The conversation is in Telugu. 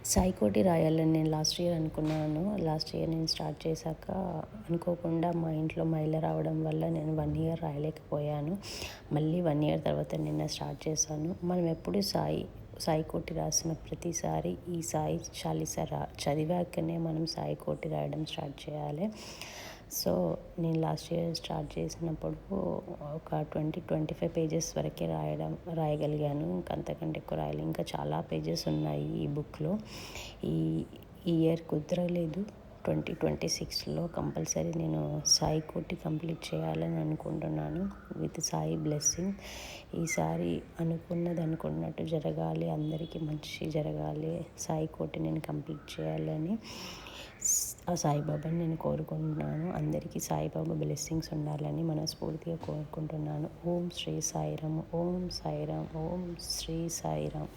సాయి కోటి రాయాలని నేను లాస్ట్ ఇయర్ అనుకున్నాను. లాస్ట్ ఇయర్ నేను స్టార్ట్ చేశాక అనుకోకుండా మా ఇంట్లో మహిళ రావడం వల్ల నేను 1 ఇయర్ రాయలేకపోయాను. మళ్ళీ 1 ఇయర్ తర్వాత నిన్న స్టార్ట్ చేశాను. మనం ఎప్పుడు సాయి కోటి రాసిన ప్రతిసారి ఈ సాయి చాలీస చదివాకనే మనం సాయి కోటి రాయడం స్టార్ట్ చేయాలి. సో నేను లాస్ట్ ఇయర్ స్టార్ట్ చేసినప్పుడు ఒక 25 పేజెస్ వరకే రాయగలిగాను. ఇంకా అంతకంటే ఎక్కువ రాయలేదు. ఇంకా చాలా పేజెస్ ఉన్నాయి ఈ బుక్లో. ఈ ఇయర్ కుదరలేదు. 2026లో కంపల్సరీ నేను సాయి కోటి కంప్లీట్ చేయాలని అనుకుంటున్నాను విత్ సాయి బ్లెస్సింగ్. ఈసారి అనుకున్నది అనుకున్నట్టు జరగాలి, అందరికీ మంచి జరగాలి, సాయి కోటి నేను కంప్లీట్ చేయాలని ఆ సాయిబాబాని నేను కోరుకుంటున్నాను. అందరికీ సాయిబాబా బ్లెస్సింగ్స్ ఉండాలని మనస్ఫూర్తిగా కోరుకుంటున్నాను. ఓం శ్రీ సాయిరామ్, ఓం సాయిరామ్, ఓం శ్రీ సాయిరామ్.